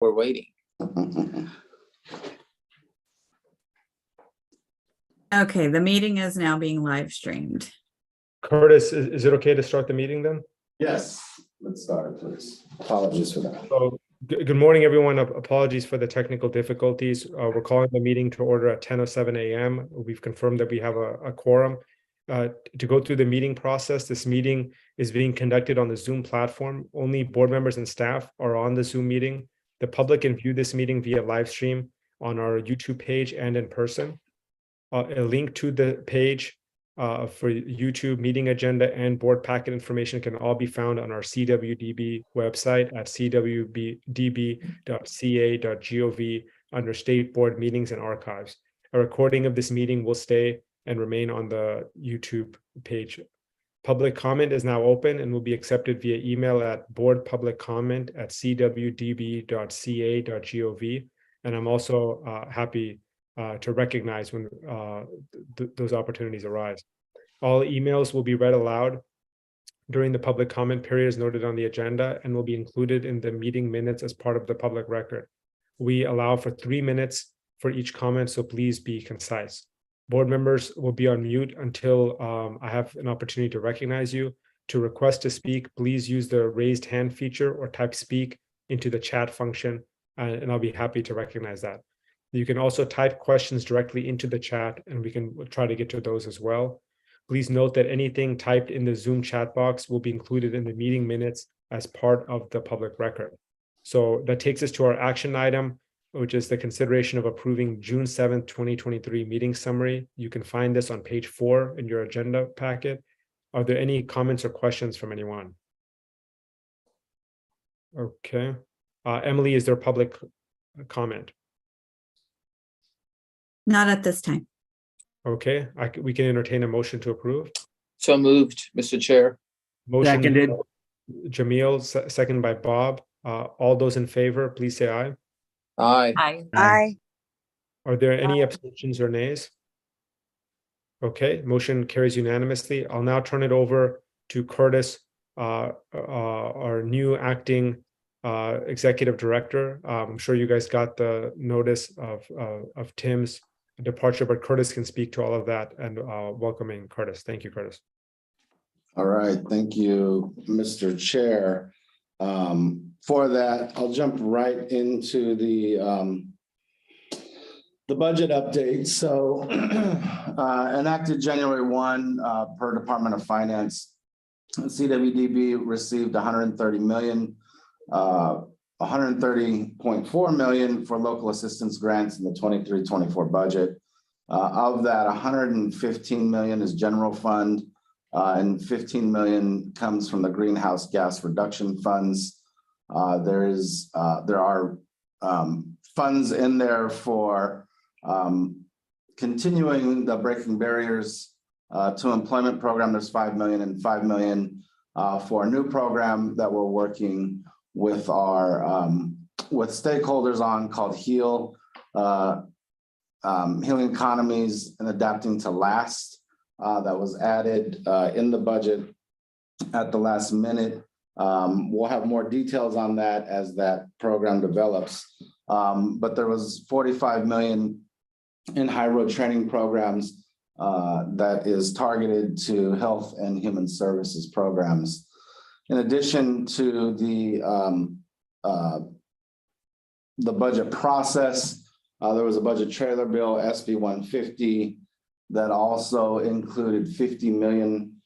We're waiting. Okay, the meeting is now being live streamed. Curtis, is it okay to start the meeting then? Yes, let's start, please. Apologies for that. So, good morning, everyone. Apologies for the technical difficulties. We're calling the meeting to order at 10:07 a.m. We've confirmed that we have a quorum. To go through the meeting process, this meeting is being conducted on the Zoom platform. Only board members and staff are on the Zoom meeting. The public can view this meeting via live stream on our YouTube page and in person. A link to the page for YouTube meeting agenda and board packet information can all be found on our CWDB website at cwdb.ca.gov under State Board Meetings and Archives. A recording of this meeting will stay and remain on the YouTube page. Public comment is now open and will be accepted via email at boardpubliccomment@cwdb.ca.gov. And I'm also happy to recognize when those opportunities arise. All emails will be read aloud during the public comment period as noted on the agenda and will be included in the meeting minutes as part of the public record. We allow for 3 minutes for each comment, so please be concise. Board members will be on mute until I have an opportunity to recognize you. To request to speak, please use the raised hand feature or type speak into the chat function, and I'll be happy to recognize that. You can also type questions directly into the chat and we can try to get to those as well. Please note that anything typed in the Zoom chat box will be included in the meeting minutes as part of the public record. So that takes us to our action item, which is the consideration of approving June 7th, 2023 meeting summary. You can find this on page 4 in your agenda packet. Are there any comments or questions from anyone? Okay. Emily, is there public comment? Not at this time. Okay, we can entertain a motion to approve. So moved, Mr. Chair. Motion, Seconded. Jamil, second by Bob. All those in favor, please say aye. Aye. Aye. Are there any abstentions or nays? Okay, motion carries unanimously. I'll now turn it over to Curtis, our new acting executive director. I'm sure you guys got the notice of Tim's departure, but Curtis can speak to all of that and welcoming Curtis. Thank you, Curtis. All right, thank you, Mr. Chair. For that, I'll jump right into the budget update. So enacted January 1 per Department of Finance, CWDB received $130 million, $130.4 million for local assistance grants in the 23-24 budget. Of that, $115 million is general fund, and $15 million comes from the greenhouse gas reduction funds. There are funds in there for continuing the Breaking Barriers to Employment program. There's $5 million and $5 million for a new program that we're working with our with stakeholders on called HEAL, Healing Economies and Adapting to Last. That was added in the budget at the last minute. We'll have more details on that as that program develops. But there was $45 million in high road training programs that is targeted to health and human services programs. In addition to the budget process, there was a budget trailer bill, SB 150, that also included $50 million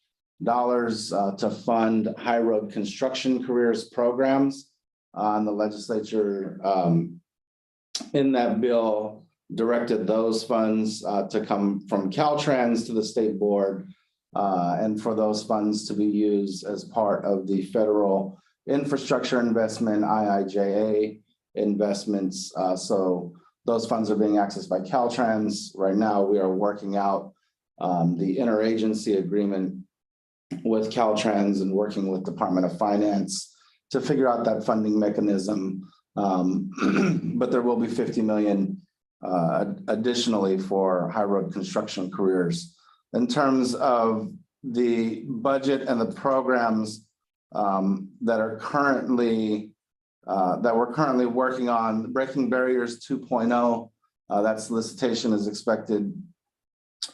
to fund high road construction careers programs. And the legislature in that bill directed those funds to come from Caltrans to the state board, and for those funds to be used as part of the federal infrastructure investment, IIJA investments. So those funds are being accessed by Caltrans. Right now, we are working out the interagency agreement with Caltrans and working with Department of Finance to figure out that funding mechanism. But there will be $50 million additionally for high road construction careers. In terms of the budget and the programs that are currently that we're currently working on. Breaking Barriers 2.0, that solicitation is expected,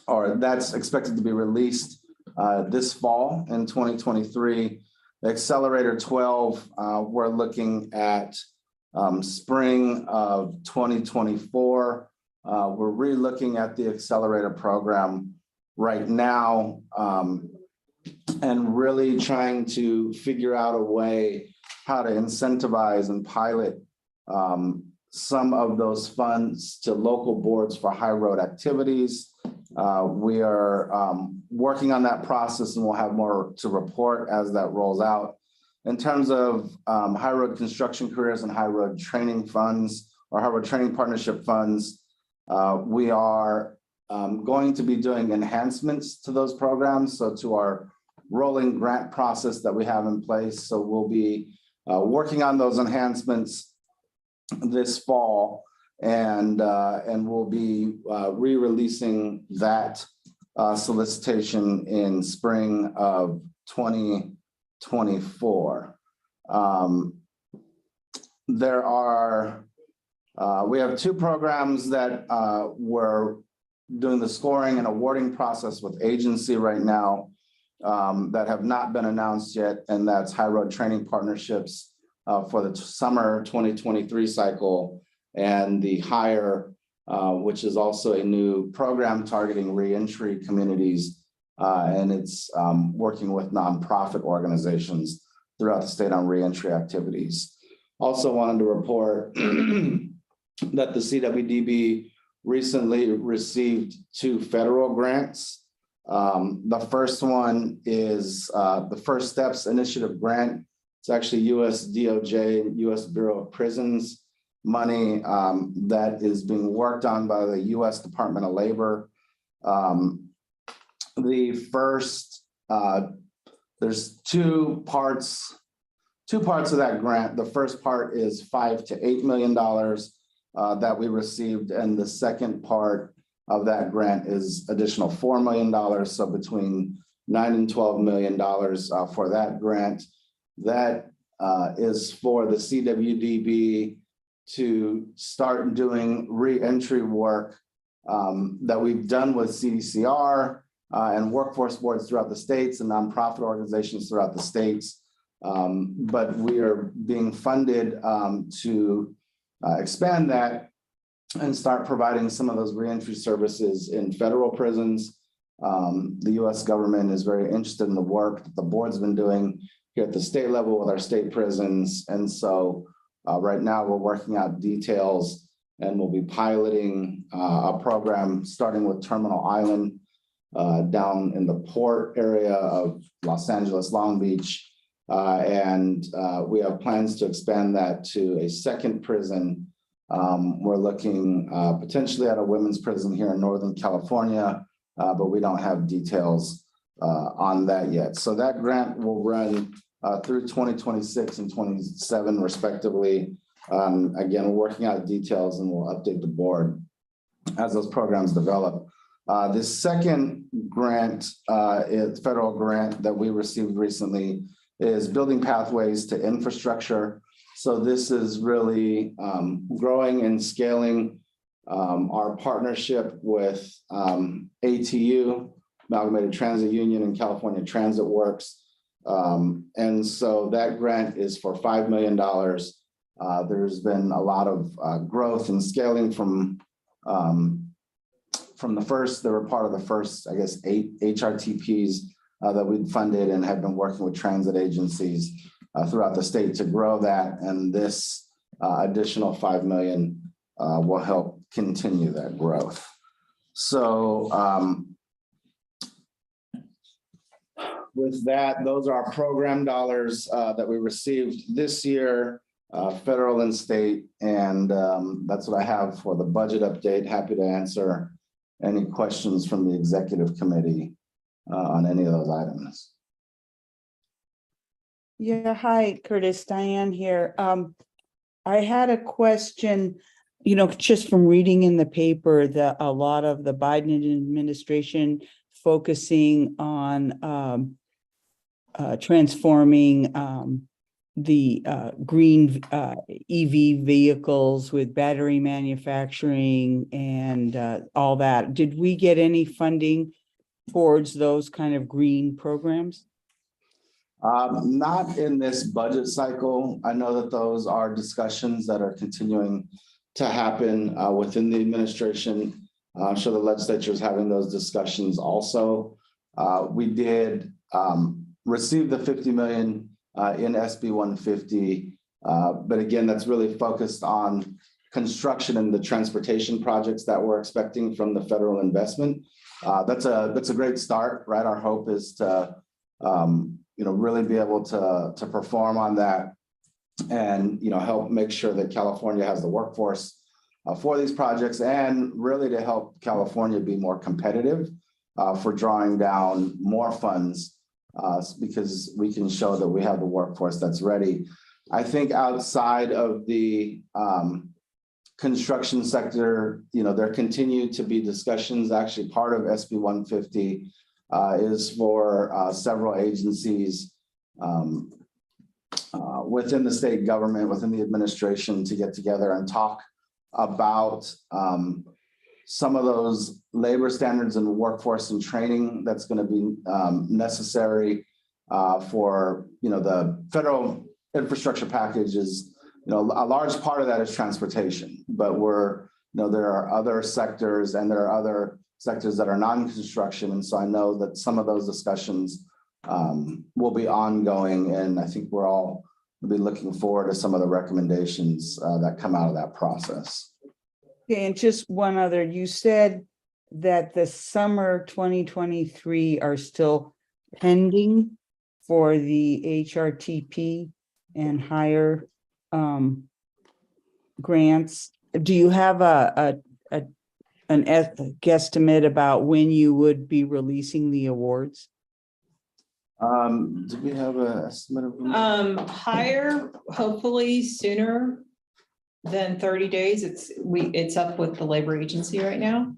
or that's expected to be released this fall in 2023. Accelerator 12, we're looking at spring of 2024. We're re-looking at the accelerator program right now, and really trying to figure out a way how to incentivize and pilot some of those funds to local boards for high road activities. We are working on that process, and we'll have more to report as that rolls out. In terms of high road construction careers and high road training funds or high road training partnership funds, we are going to be doing enhancements to those programs. So to our rolling grant process that we have in place. So we'll be working on those enhancements this fall, and we'll be re-releasing that solicitation in spring of 2024. We have two programs that we're doing the scoring and awarding process with agency right now that have not been announced yet, and that's high road training partnerships for the summer 2023 cycle, and the higher, which is also a new program targeting reentry communities, and it's working with nonprofit organizations throughout the state on reentry activities. Also wanted to report that the CWDB recently received 2 federal grants. The first one is the First Steps Initiative grant. It's actually US DOJ, US Bureau of Prisons money that is being worked on by the US Department of Labor. The first, there's two parts of that grant. The first part is $5 to $8 million that we received, and the second part of that grant is additional $4 million. So between $9 and $12 million for that grant. That is for the CWDB to start doing re-entry work that we've done with CDCR and workforce boards throughout the states and nonprofit organizations throughout the states. But we are being funded to expand that and start providing some of those reentry services in federal prisons. The US government is very interested in the work that the board's been doing here at the state level with our state prisons. And so right now we're working out details, and we'll be piloting a program starting with Terminal Island down in the port area of Los Angeles, Long Beach. And we have plans to expand that to a second prison. We're looking potentially at a women's prison here in Northern California, but we don't have details on that yet. So that grant will run through 2026 and 27 respectively. Again, we're working out details, and we'll update the board as those programs develop. The second grant, federal grant that we received recently, is Building Pathways to Infrastructure. So this is really growing and scaling our partnership with ATU, Amalgamated Transit Union, and California Transit Works. And so that grant is for $5 million. There's been a lot of growth and scaling from the first. They were part of the first, I guess, 8 HRTPs that we'd funded, and have been working with transit agencies throughout the state to grow that. And this additional $5 million will help continue that growth. So with that, those are our program dollars that we received this year, federal and state. And that's what I have for the budget update. Happy to answer any questions from the executive committee on any of those items. Yeah, hi, Curtis, Diane here. I had a question, just from reading in the paper that a lot of the Biden administration focusing on transforming the green EV vehicles with battery manufacturing and all that. Did we get any funding towards those kind of green programs? Not in this budget cycle. I know that those are discussions that are continuing to happen within the administration. I'm sure the legislature is having those discussions also. We did receive the 50 million in SB 150, but again, that's really focused on construction and the transportation projects that we're expecting from the federal investment. That's a great start, right? Our hope is to really be able to perform on that and help make sure that California has the workforce for these projects, and really to help California be more competitive for drawing down more funds because we can show that we have the workforce that's ready. I think outside of the construction sector, there continue to be discussions. Actually, part of SB 150 is for several agencies within the state government, within the administration, to get together and talk about some of those labor standards and workforce and training that's going to be necessary for the federal infrastructure package. Is a large part of that is transportation, but there are other sectors, and there are other sectors that are non-construction, and so I know that some of those discussions will be ongoing, and I think we're all be looking forward to some of the recommendations that come out of that process. Okay, and just one other, you said that the summer 2023 are still pending for the HRTP and higher grants. Do you have an guesstimate about when you would be releasing the awards? Do we have an estimate of higher, hopefully sooner than 30 days. It's up with the labor agency right now.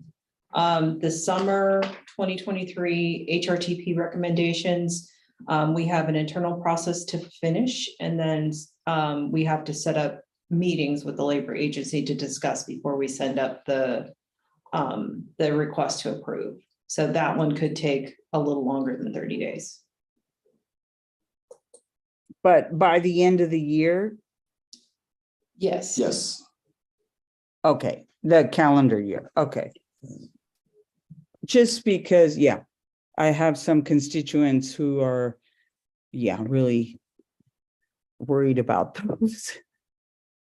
The summer 2023 HRTP recommendations, we have an internal process to finish, and then we have to set up meetings with the labor agency to discuss before we send up the request to approve. So that one could take a little longer than 30 days. But by the end of the year? Yes. Yes. Okay, the calendar year. Okay. Just because, I have some constituents who are, really worried about those.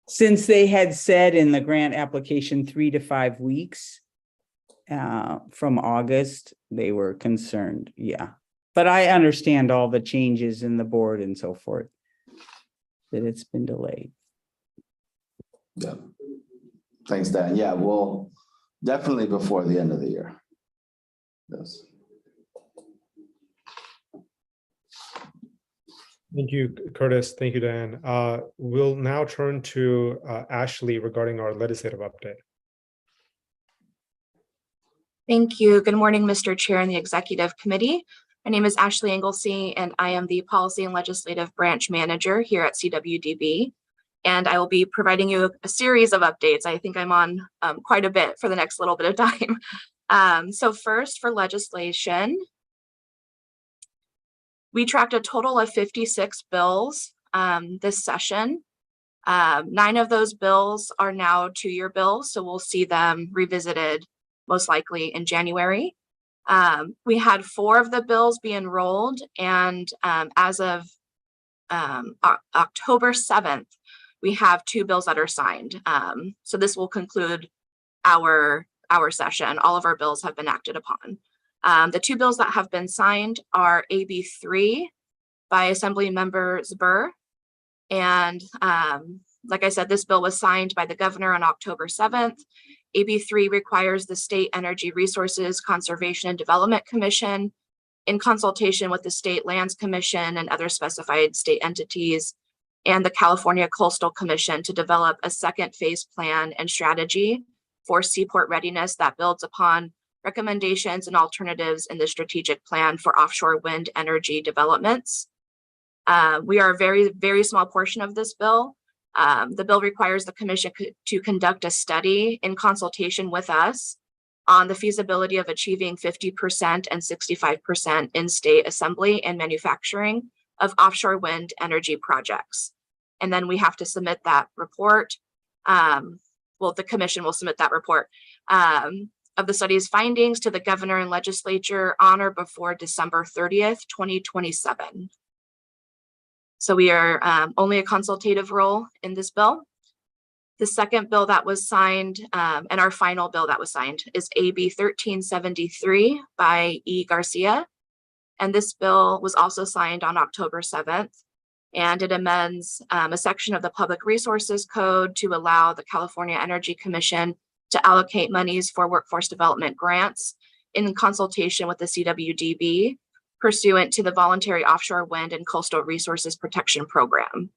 Since they had said in the grant application 3 to 5 weeks from August, they were concerned. But I understand all the changes in the board and so forth, that it's been delayed. Yeah. Thanks, Dan. Yeah, we'll definitely before the end of the year. Yes. Thank you, Curtis. Thank you, Dan. We'll now turn to Ashley regarding our legislative update. Thank you. Good morning, Mr. Chair and the Executive Committee. My name is Ashley Inglesey, and I am the Policy and Legislative Branch Manager here at CWDB. And I will be providing you a series of updates. I think I'm on quite a bit for the next little bit of time. So first, for legislation, we tracked a total of 56 bills this session. 9 of those bills are now 2-year bills, so we'll see them revisited most likely in January. We had 4 of the bills be enrolled, and as of October 7th, we have 2 bills that are signed. So this will conclude our session. All of our bills have been acted upon. The 2 bills that have been signed are AB 3 by Assembly Member Zber. And like I said, this bill was signed by the governor on October 7th. AB 3 requires the State Energy Resources Conservation and Development Commission, in consultation with the State Lands Commission and other specified state entities, and the California Coastal Commission, to develop a second phase plan and strategy for seaport readiness that builds upon recommendations and alternatives in the strategic plan for offshore wind energy developments. We are a very, very small portion of this bill. The bill requires the commission to conduct a study in consultation with us on the feasibility of achieving 50% and 65% in-state assembly and manufacturing of offshore wind energy projects. And then we have to submit that report. Well, the commission will submit that report of the study's findings to the governor and legislature on or before December 30th, 2027. So we are only a consultative role in this bill. The second bill that was signed, and our final bill that was signed, is AB 1373 by E. Garcia. And this bill was also signed on October 7th. And it amends a section of the Public Resources Code to allow the California Energy Commission to allocate monies for workforce development grants in consultation with the CWDB pursuant to the Voluntary Offshore Wind and Coastal Resources Protection Program.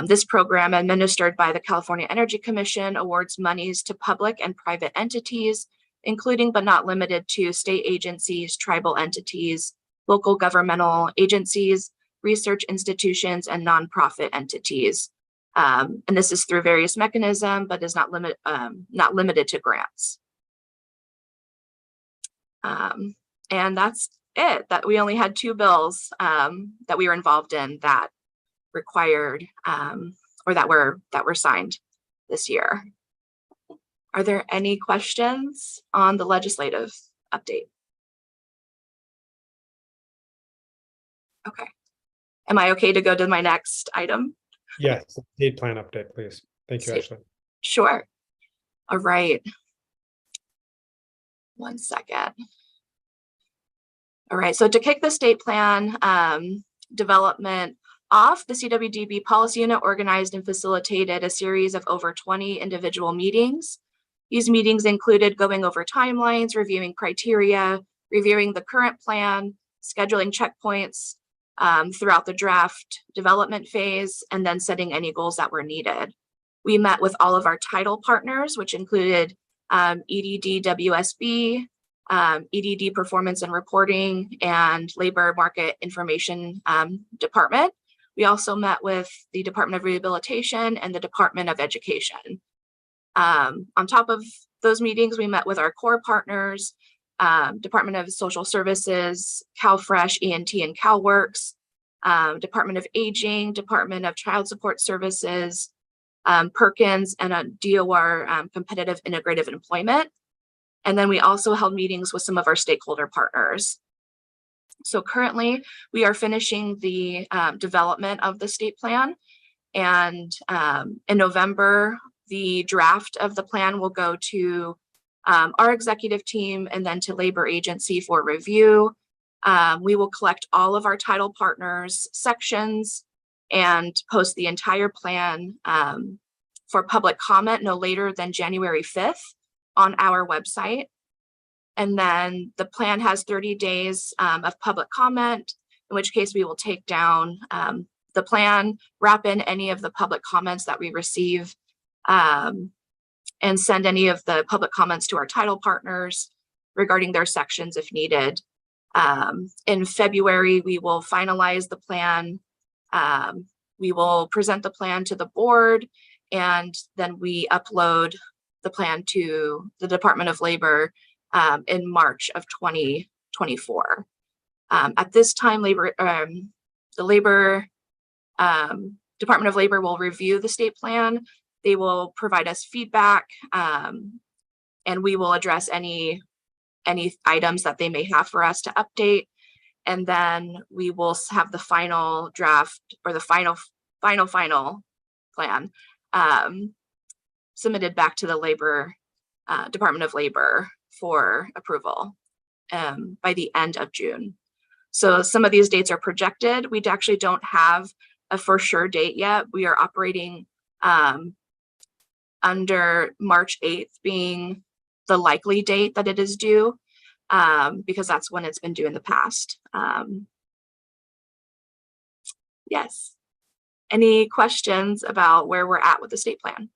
This program, administered by the California Energy Commission, awards monies to public and private entities, including but not limited to state agencies, tribal entities, local governmental agencies, research institutions, and nonprofit entities. And this is through various mechanisms, but is not limited to grants. And that's it. That we only had 2 bills that we were involved in that required or that were signed this year. Are there any questions on the legislative update? Okay. Am I okay to go to my next item? Yes, state plan update, please. Thank you, Ashley. Sure. All right. 1 second. All right, so to kick the state plan development off, the CWDB policy unit organized and facilitated a series of over 20 individual meetings. These meetings included going over timelines, reviewing criteria, reviewing the current plan, scheduling checkpoints throughout the draft development phase, and then setting any goals that were needed. We met with all of our title partners, which included EDD WSB, EDD Performance and Reporting, and Labor Market Information Department. We also met with the Department of Rehabilitation and the Department of Education. On top of those meetings, we met with our core partners, Department of Social Services, CalFresh, ENT, and CalWorks, Department of Aging, Department of Child Support Services, Perkins, and DOR Competitive Integrative Employment. And then we also held meetings with some of our stakeholder partners. So currently, we are finishing the development of the state plan. And in November, the draft of the plan will go to our executive team and then to labor agency for review. We will collect all of our title partners' sections and post the entire plan for public comment no later than January 5th on our website. And then the plan has 30 days of public comment, in which case we will take down the plan, wrap in any of the public comments that we receive, and send any of the public comments to our title partners regarding their sections if needed. In February, we will finalize the plan. We will present the plan to the board, and then we upload the plan to the Department of Labor in March of 2024. At this time, the Department of Labor will review the state plan. They will provide us feedback, and we will address any items that they may have for us to update. And then we will have the final draft or the final plan submitted back to the Department of Labor for approval by the end of June. So some of these dates are projected. We actually don't have a for sure date yet. We are operating under March 8th being the likely date that it is due, because that's when it's been due in the past. Yes. Any questions about where we're at with the state plan?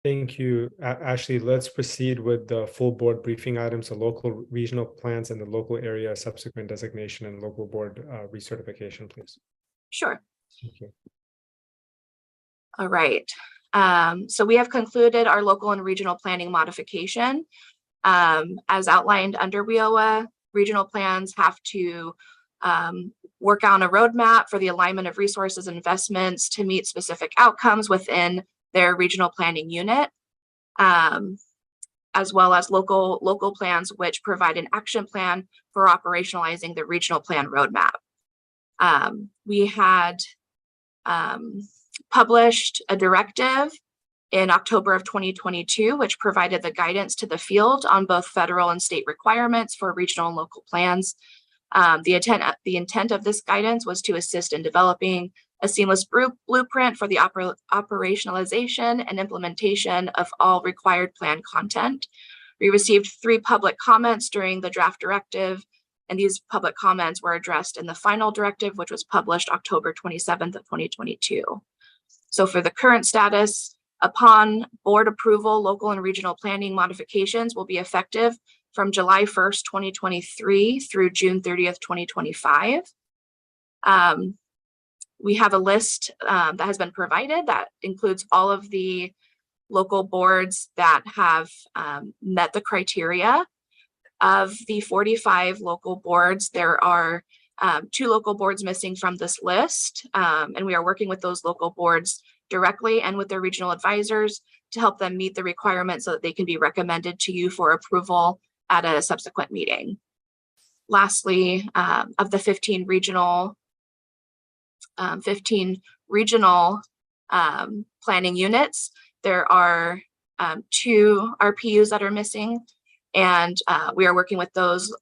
Thank you, Ashley. Let's proceed with the full board briefing items, the local regional plans and the local area subsequent designation and local board recertification, please. Sure. Thank you. All right. So we have concluded our local and regional planning modification. As outlined under WIOA, regional plans have to work on a roadmap for the alignment of resources and investments to meet specific outcomes within their regional planning unit, as well as local plans which provide an action plan for operationalizing the regional plan roadmap. We had published a directive in October of 2022, which provided the guidance to the field on both federal and state requirements for regional and local plans. The intent of this guidance was to assist in developing a seamless blueprint for the operationalization and implementation of all required plan content. We received 3 public comments during the draft directive, and these public comments were addressed in the final directive, which was published October 27th of 2022. So for the current status, upon board approval, local and regional planning modifications will be effective from July 1st, 2023 through June 30th, 2025. We have a list that has been provided that includes all of the local boards that have met the criteria. Of the 45 local boards, there are 2 local boards missing from this list, and we are working with those local boards directly and with their regional advisors to help them meet the requirements so that they can be recommended to you for approval at a subsequent meeting. Lastly, of the 15 regional planning units, there are 2 RPUs that are missing, and we are working with those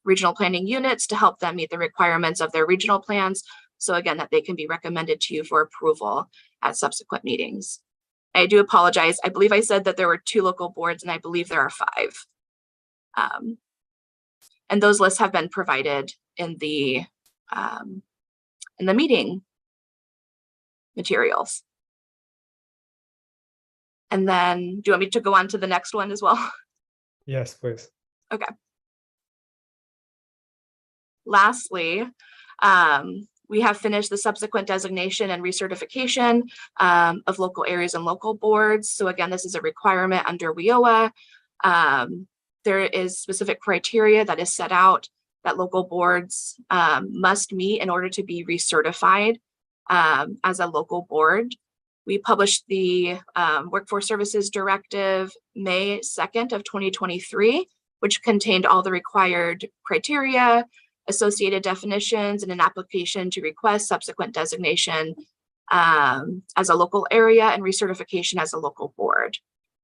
regional planning units to help them meet the requirements of their regional plans, so again, that they can be recommended to you for approval at subsequent meetings. I do apologize. I believe I said that there were 2 local boards, and I believe there are 5. And those lists have been provided in the meeting materials. And then, do you want me to go on to the next one as well? Yes, please. Okay. Lastly, we have finished the subsequent designation and recertification of local areas and local boards. So again, this is a requirement under WIOA. There is specific criteria that is set out that local boards must meet in order to be recertified as a local board. We published the Workforce Services Directive May 2nd of 2023, which contained all the required criteria, associated definitions, and an application to request subsequent designation as a local area and recertification as a local board.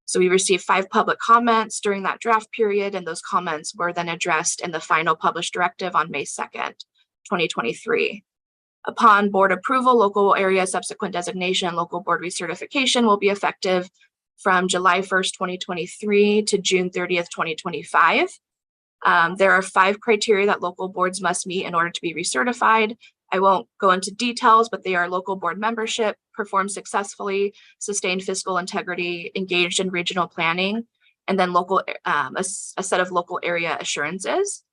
So we received 5 public comments during that draft period, and those comments were then addressed in the final published directive on May 2nd, 2023. Upon board approval, local area subsequent designation and local board recertification will be effective from July 1st, 2023 to June 30th, 2025. There are 5 criteria that local boards must meet in order to be recertified. I won't go into details, but they are local board membership, performed successfully, sustained fiscal integrity, engaged in regional planning, and then a set of local area assurances.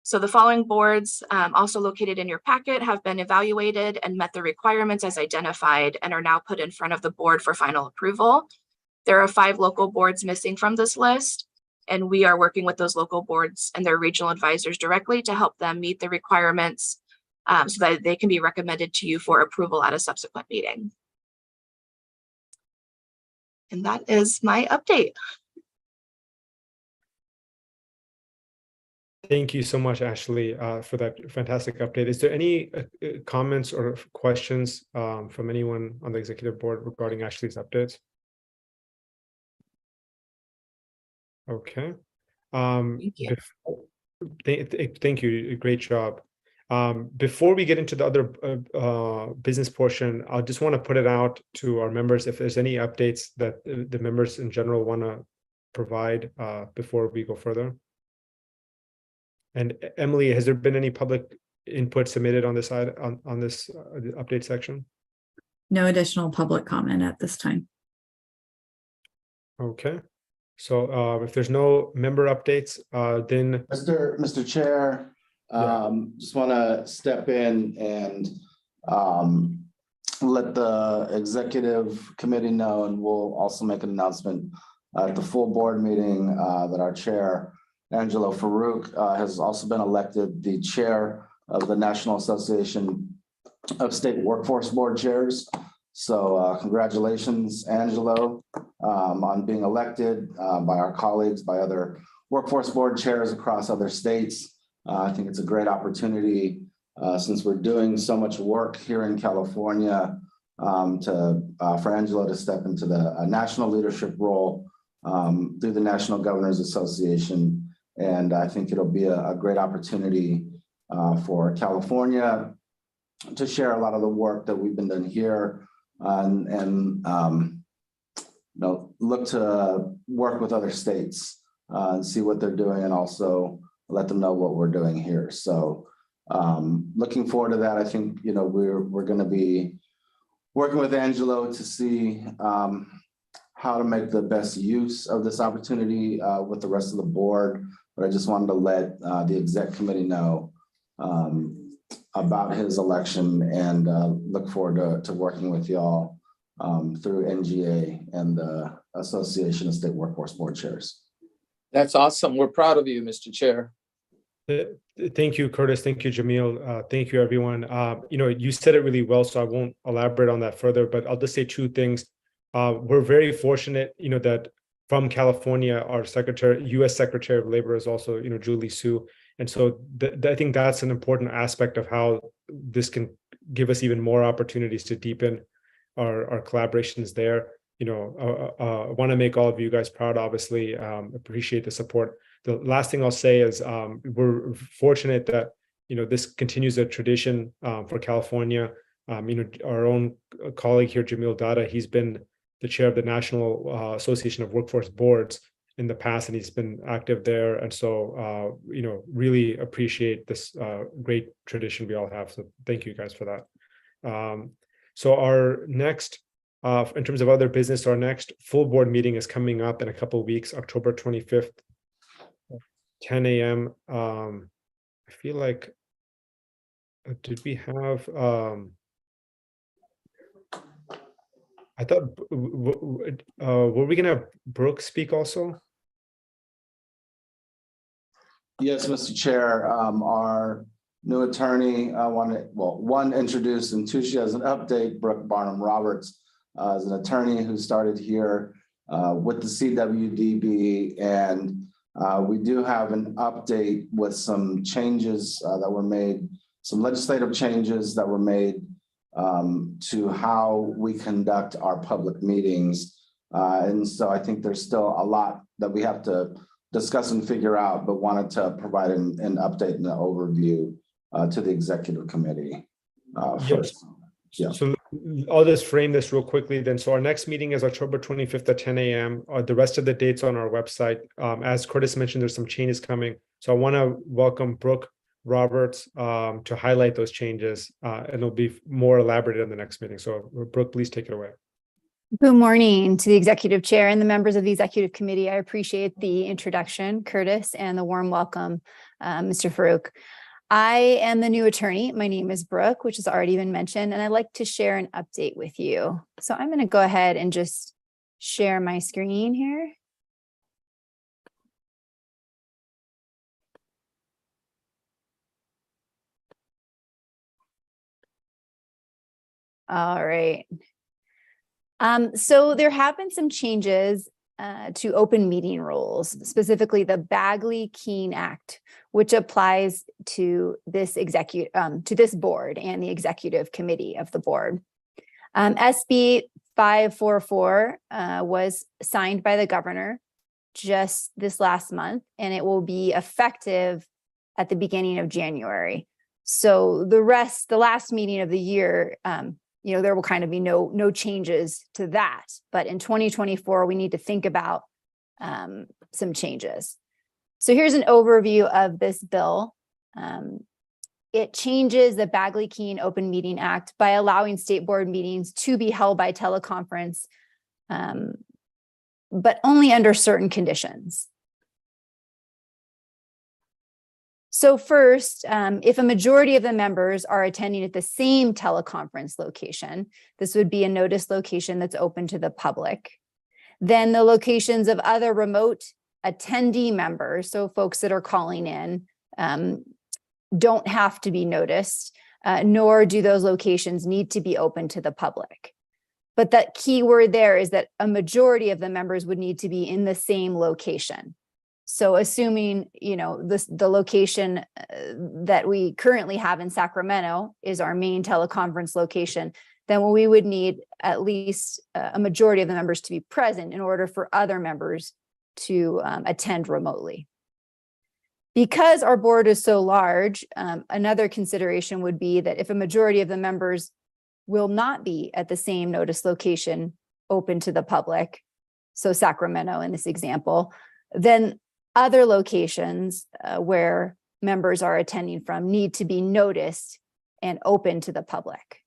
So the following boards, also located in your packet, have been evaluated and met the requirements as identified and are now put in front of the board for final approval. There are 5 local boards missing from this list, and we are working with those local boards and their regional advisors directly to help them meet the requirements so that they can be recommended to you for approval at a subsequent meeting. And that is my update. Thank you so much, Ashley, for that fantastic update. Is there any comments or questions from anyone on the executive board regarding Ashley's updates? Okay. Thank you. Thank you. Great job. Before we get into the other business portion, I just want to put it out to our members if there's any updates that the members in general want to provide before we go further. And Emily, has there been any public input submitted on this side on this update section? No additional public comment at this time. Okay. So if there's no member updates, then Mr. Chair, just want to step in and let the executive committee know, and we'll also make an announcement at the full board meeting that our chair, Angelo Farouk, has also been elected the chair of the National Association of State Workforce Board Chairs. So congratulations, Angelo, on being elected by our colleagues, by other workforce board chairs across other states. I think it's a great opportunity since we're doing so much work here in California for Angelo to step into the national leadership role through the National Governors Association. And I think it'll be a great opportunity for California to share a lot of the work that we've been doing here and look to work with other states and see what they're doing, and also let them know what we're doing here. So looking forward to that. I think we're going to be working with Angelo to see how to make the best use of this opportunity with the rest of the board. But I just wanted to let the exec committee know about his election, and look forward to working with y'all through NGA and the Association of State Workforce Board Chairs. That's awesome. We're proud of you, Mr. Chair. thank you, Curtis. Thank you, Jamil. Thank you, everyone. You said it really well, so I won't elaborate on that further, but I'll just say two things. We're very fortunate, that from California, our U.S. Secretary of Labor is also, Julie Su. And so I think that's an important aspect of how this can give us even more opportunities to deepen our collaborations there. I want to make all of you guys proud, obviously, appreciate the support. The last thing I'll say is we're fortunate that, this continues a tradition for California. Our own colleague here, Jamil Dada, he's been the chair of the National Association of Workforce Boards in the past, and he's been active there. And so, really appreciate this great tradition we all have. So thank you guys for that. So our next, in terms of other business, our next full board meeting is coming up in a couple of weeks, October 25th, 10 a.m. I feel like, did we have, I thought, were we gonna have Brooke speak also? Yes, Mr. Chair, our new attorney, one introduced, and two, she has an update. Brooke Barnum Roberts is an attorney who started here with the CWDB, and we do have an update with some changes that were made, some legislative changes that were made to how we conduct our public meetings. And so I think there's still a lot that we have to discuss and figure out, but wanted to provide an update and an overview to the executive committee first. Yeah. So I'll just frame this real quickly then. So our next meeting is October 25th at 10 a.m. The rest of the dates on our website. As Curtis mentioned, there's some changes coming. So I want to welcome Brooke Roberts to highlight those changes, and it'll be more elaborated in the next meeting. So Brooke, please take it away. Good morning to the executive chair and the members of the executive committee. I appreciate the introduction, Curtis, and the warm welcome, Mr. Farouk. I am the new attorney. My name is Brooke, which has already been mentioned, and I'd like to share an update with you. So I'm going to go ahead and just share my screen here. All right. So there have been some changes to open meeting rules, specifically the Bagley-Keene Act, which applies to this board and the executive committee of the board. SB 544 was signed by the governor just this last month, and it will be effective at the beginning of January. So the last meeting of the year, there will kind of be no changes to that. But in 2024, we need to think about some changes. So here's an overview of this bill. It changes the Bagley-Keene Open Meeting Act by allowing state board meetings to be held by teleconference but only under certain conditions. So first, if a majority of the members are attending at the same teleconference location, this would be a notice location that's open to the public. Then the locations of other remote attendee members, so folks that are calling in, don't have to be noticed, nor do those locations need to be open to the public. But that key word there is that a majority of the members would need to be in the same location. So assuming, the location that we currently have in Sacramento is our main teleconference location, then we would need at least a majority of the members to be present in order for other members to attend remotely. Because our board is so large, another consideration would be that if a majority of the members will not be at the same notice location open to the public, so Sacramento in this example, then other locations where members are attending from need to be noticed and open to the public.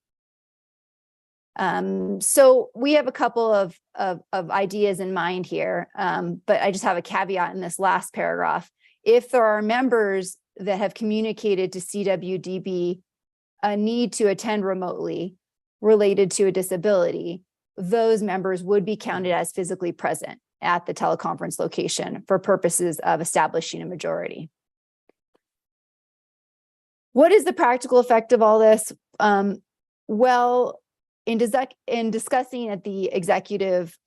So we have a couple of ideas in mind here, but I just have a caveat in this last paragraph. If there are members that have communicated to CWDB a need to attend remotely related to a disability, those members would be counted as physically present at the teleconference location for purposes of establishing a majority. What is the practical effect of all this? Well, in discussing at the executive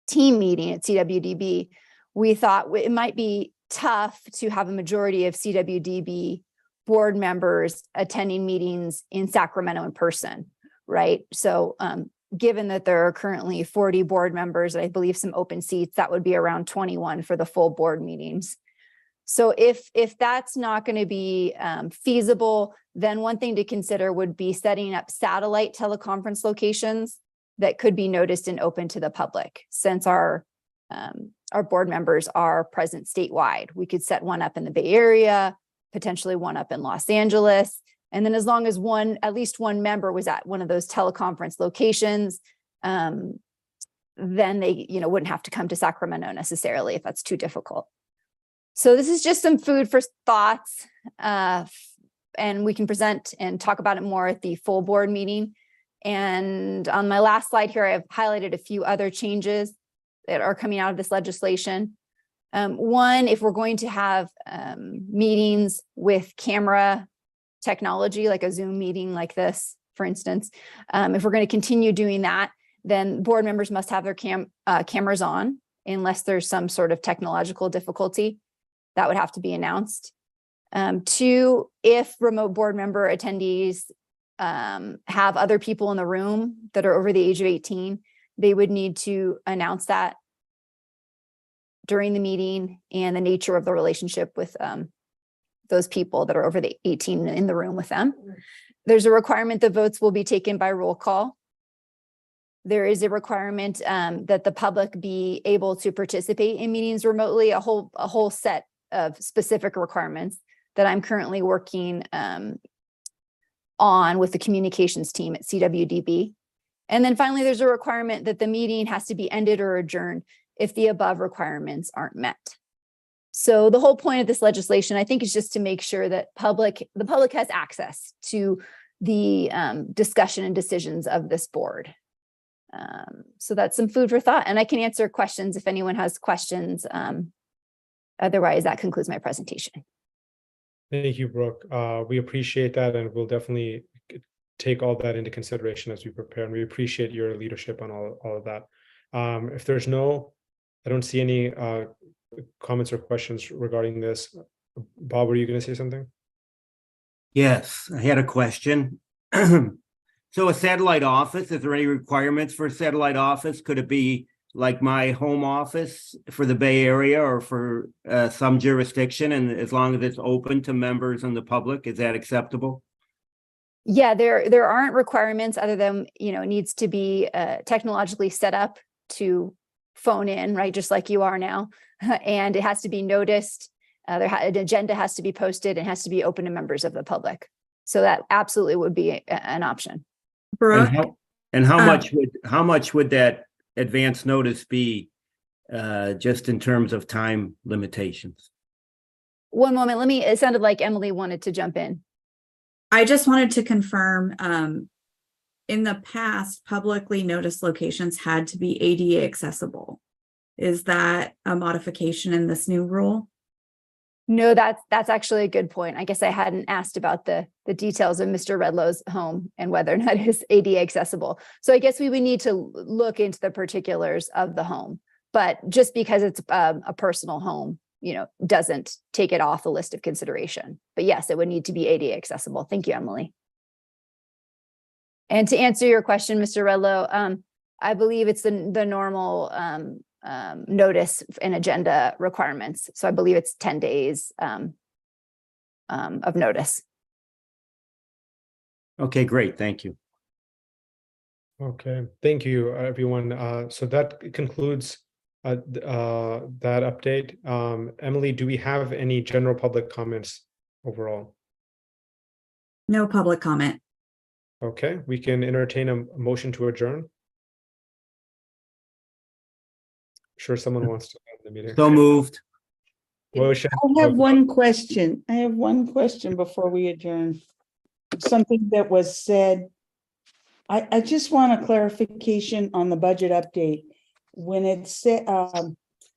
team meeting at CWDB, we thought it might be tough to have a majority of CWDB board members attending meetings in Sacramento in person, right? So given that there are currently 40 board members, I believe some open seats, that would be around 21 for the full board meetings. So if that's not going to be feasible, then one thing to consider would be setting up satellite teleconference locations that could be noticed and open to the public. Since our board members are present statewide, we could set one up in the Bay Area, potentially one up in Los Angeles. And then as long as at least one member was at one of those teleconference locations, then they wouldn't have to come to Sacramento necessarily if that's too difficult. So this is just some food for thoughts, and we can present and talk about it more at the full board meeting. And on my last slide here, I've highlighted a few other changes that are coming out of this legislation. One, if we're going to have meetings with camera technology, like a Zoom meeting like this, for instance, if we're going to continue doing that, then board members must have their cameras on unless there's some sort of technological difficulty. That would have to be announced. Two, if remote board member attendees have other people in the room that are over the age of 18, they would need to announce that during the meeting and the nature of the relationship with those people that are over the 18 in the room with them. There's a requirement that votes will be taken by roll call. There is a requirement that the public be able to participate in meetings remotely, a whole set of specific requirements that I'm currently working on with the communications team at CWDB. And then finally, there's a requirement that the meeting has to be ended or adjourned if the above requirements aren't met. So the whole point of this legislation, I think, is just to make sure that the public has access to the discussion and decisions of this board. So that's some food for thought, and I can answer questions if anyone has questions. Otherwise, that concludes my presentation. Thank you, Brooke. We appreciate that, and we'll definitely take all that into consideration as we prepare, and we appreciate your leadership on all of that. If there's I don't see any comments or questions regarding this. Bob, were you going to say something? Yes, I had a question. So a satellite office, is there any requirements for a satellite office? Could it be like my home office for the Bay Area or for some jurisdiction? And as long as it's open to members and the public, is that acceptable? Yeah, there aren't requirements other than, it needs to be technologically set up to phone in, right? Just like you are now. And it has to be noticed. An agenda has to be posted and has to be open to members of the public. So that absolutely would be an option. Brooke, And how much would that advance notice be just in terms of time limitations. One moment, it sounded like Emily wanted to jump in. I just wanted to confirm, in the past, publicly noticed locations had to be ADA accessible. Is that a modification in this new rule? No, that's actually a good point. I guess I hadn't asked about the details of Mr. Redlow's home and whether or not it is ADA accessible. So I guess we would need to look into the particulars of the home, but just because it's a personal home, doesn't take it off the list of consideration. But yes, it would need to be ADA accessible. Thank you, Emily. And to answer your question, Mr. Redlow, I believe it's the normal notice and agenda requirements. So I believe it's 10 days of notice. Okay, great. Thank you. Okay, thank you, everyone. So that concludes that update. Emily, do we have any general public comments overall? No public comment. Okay, we can entertain a motion to adjourn. Sure, someone wants to end the meeting. So moved. Motion. I have one question. Before we adjourn. Something that was said. I just want a clarification on the budget update. When it said,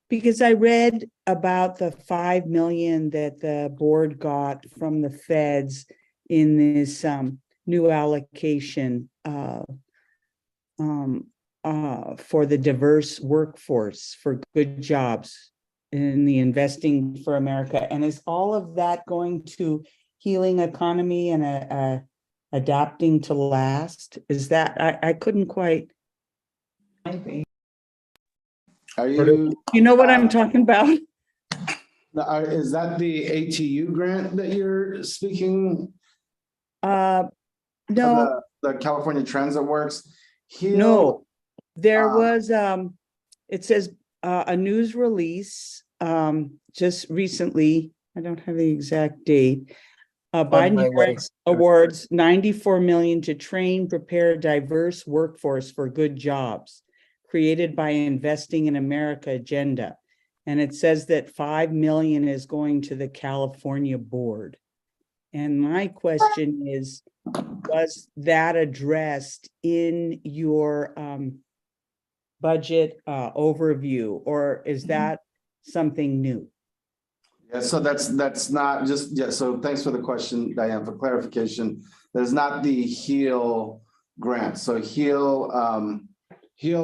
because I read about the 5 million that the board got from the feds in this new allocation for the diverse workforce for good jobs in the Investing for America. And is all of that going to healing economy and adapting to last? Is that, I couldn't quite. Are you, You know what I'm talking about? is that the ATU grant that you're speaking? No, The California Transit Works? no. There um, was, it says a news release just recently, I don't have the exact date. Biden my way. Harris awards 94 million to train, prepare diverse workforce for good jobs created by Investing in America agenda. And it says that 5 million is going to the California board. And my question is, was that addressed in your budget overview, or is that something new? Yeah, so that's not just, yeah, so thanks for the question, Diane, for clarification. There's not the HEAL grant. So HEAL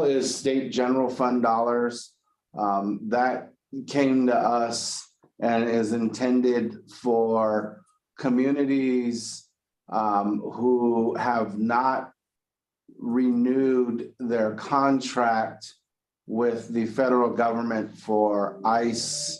is state general fund dollars that came to us and is intended for communities who have not renewed their contract with the federal government for ICE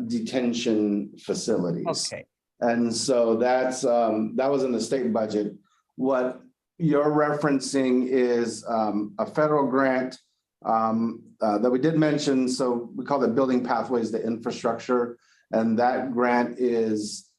detention facilities. Okay. And so that's that was in the state budget. What you're referencing is a federal grant that we did mention. So we call it Building Pathways to Infrastructure. And that grant is,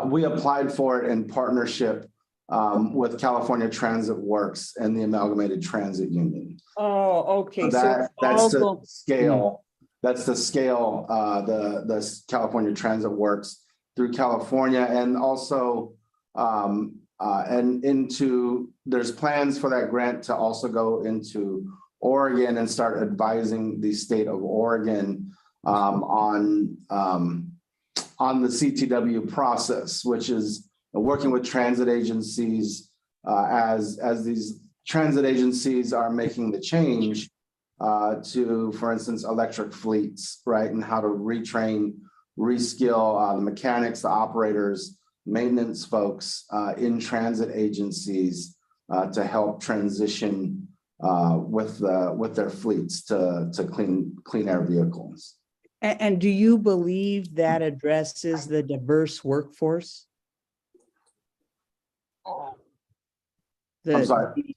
we applied for it in partnership with California Transit Works and the Amalgamated Transit Union. Oh, okay. So that's the scale. Mm. That's the scale, the California Transit Works through California, and also and into, there's plans for that grant to also go into Oregon and start advising the state of Oregon on the CTW process, which is working with transit agencies as these transit agencies are making the change to, for instance, electric fleets, right? And how to retrain, reskill the mechanics, the operators, maintenance folks in transit agencies to help transition with their fleets to clean air vehicles. And do you believe that addresses the diverse workforce? I'm sorry.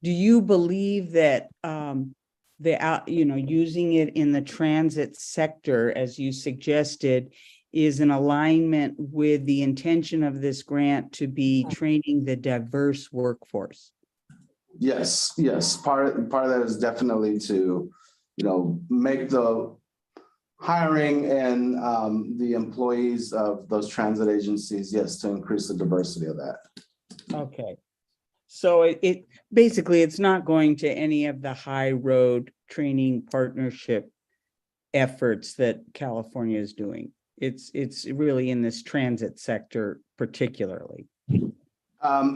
Do you believe that using it in the transit sector, as you suggested, is in alignment with the intention of this grant to be training the diverse workforce? Yes, yes. Part of that is definitely to, make the hiring and the employees of those transit agencies, yes, to increase the diversity of that. Okay. So it basically, it's not going to any of the high road training partnership efforts that California is doing. It's really in this transit sector particularly.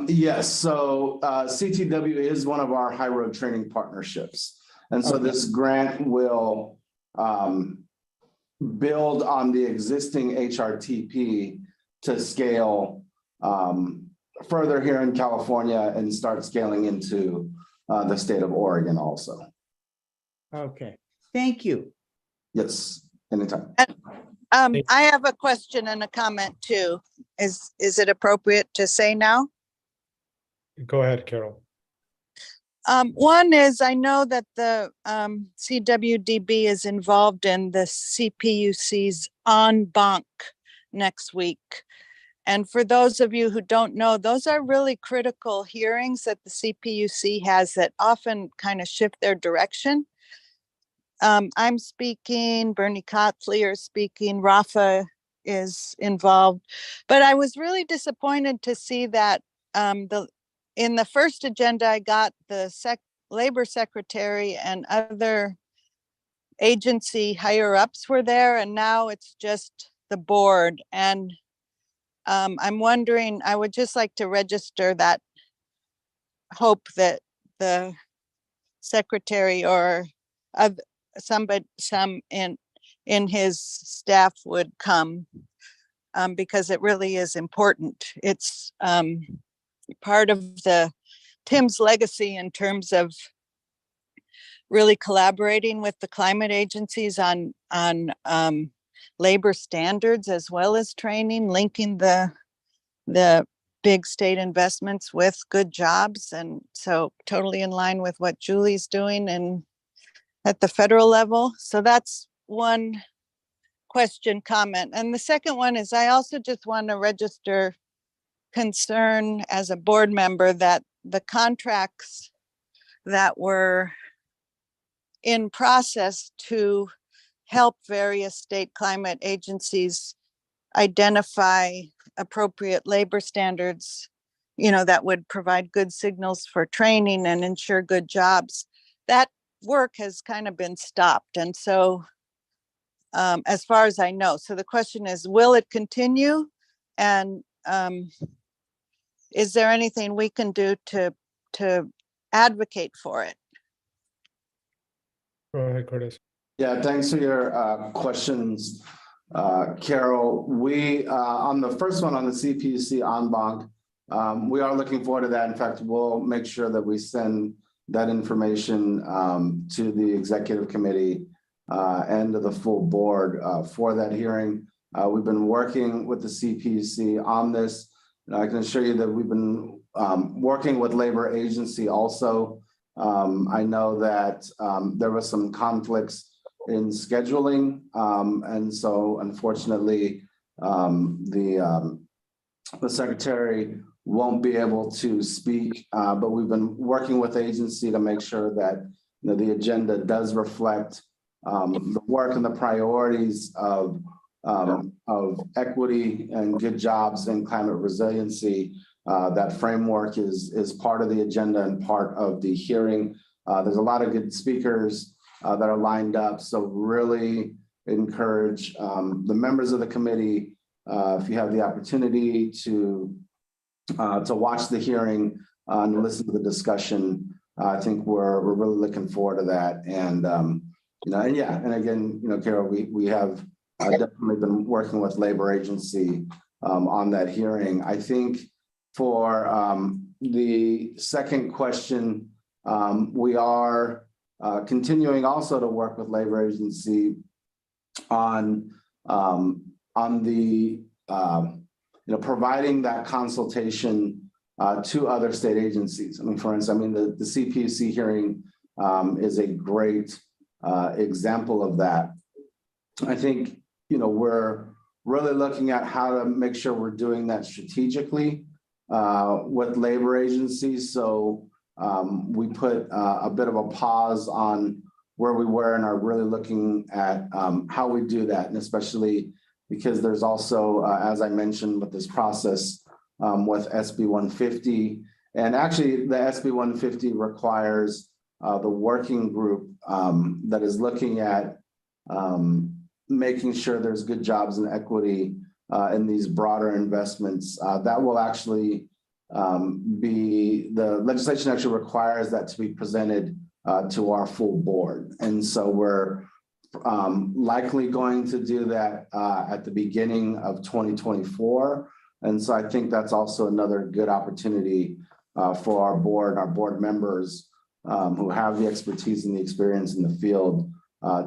Yes, so CTW is one of our high road training partnerships. And so Okay. this grant will build on the existing HRTP to scale further here in California and start scaling into the state of Oregon also. Okay, thank you. Yes, anytime. I have a question and a comment too. Is it appropriate to say now? Go ahead, Carol. One is I know that the CWDB is involved in the CPUC's en banc next week. And for those of you who don't know, those are really critical hearings that the CPUC has that often kind of shift their direction. I'm speaking, Bernie Cotley is speaking, Rafa is involved, but I was really disappointed to see that in the first agenda, I got the labor secretary and other agency higher ups were there, and now it's just the board. And I'm wondering, I would just like to register that hope that the secretary or some in his staff would come, because it really is important. It's part of Tim's legacy in terms of really collaborating with the climate agencies on labor standards as well as training, linking the big state investments with good jobs. And so totally in line with what Julie's doing and at the federal level. So that's one question, comment. And the second one is I also just want to register concern as a board member that the contracts that were in process to help various state climate agencies identify appropriate labor standards, that would provide good signals for training and ensure good jobs. That work has kind of been stopped. And so as far as I know, so the question is, will it continue? And is there anything we can do to advocate for it? Go ahead, Curtis. Yeah, thanks for your questions, Carol. We, on the first one on the CPUC en banc, we are looking forward to that. In fact, we'll make sure that we send that information to the executive committee and to the full board for that hearing. We've been working with the CPUC on this. And I can assure you that we've been working with labor agency also. I know that there was some conflicts in scheduling. And so unfortunately, the secretary won't be able to speak, but we've been working with the agency to make sure that the agenda does reflect the work and the priorities of equity and good jobs and climate resiliency. That framework is part of the agenda and part of the hearing. There's a lot of good speakers that are lined up. So really encourage the members of the committee, if you have the opportunity to watch the hearing and listen to the discussion. I think we're really looking forward to that. And and again, Carol, we have definitely been working with labor agency on that hearing. I think for the second question, we are continuing also to work with labor agency on the providing that consultation to other state agencies. I mean, for instance, the CPUC hearing is a great example of that. I think, we're really looking at how to make sure we're doing that strategically with labor agencies. So we put a bit of a pause on where we were and are really looking at how we do that. And especially because there's also, as I mentioned with this process with SB 150, and actually the SB 150 requires the working group that is looking at making sure there's good jobs and equity in these broader investments. That will actually the legislation actually requires that to be presented to our full board. And so we're likely going to do that at the beginning of 2024. And so I think that's also another good opportunity for our board members who have the expertise and the experience in the field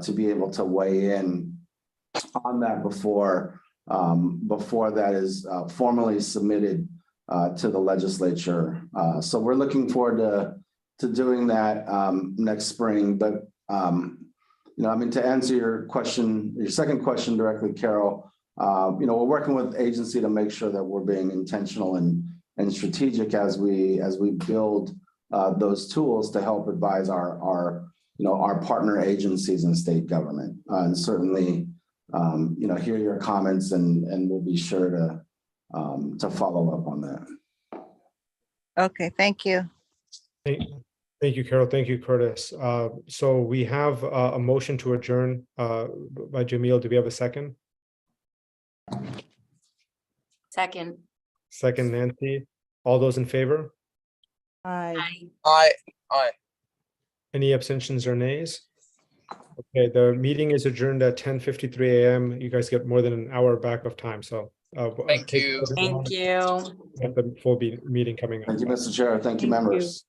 to be able to weigh in on that before that is formally submitted to the legislature. So we're looking forward to doing that next spring. But I mean, to answer your second question directly, Carol, we're working with the agency to make sure that we're being intentional and strategic as we build those tools to help advise our partner agencies and state government. And certainly, hear your comments and we'll be sure to follow up on that. Okay, thank you. Thank you, Carol. Thank you, Curtis. So we have a motion to adjourn by Jamil. Do we have a second? Second. Second, Nancy. All those in favor? Aye. Aye. Any abstentions or nays? Okay, the meeting is adjourned at 10:53 a.m. You guys get more than an hour back of time. So Thank you. Thank you. At the full meeting coming up. Thank you, Mr. Chair. Thank you, Thank you. members.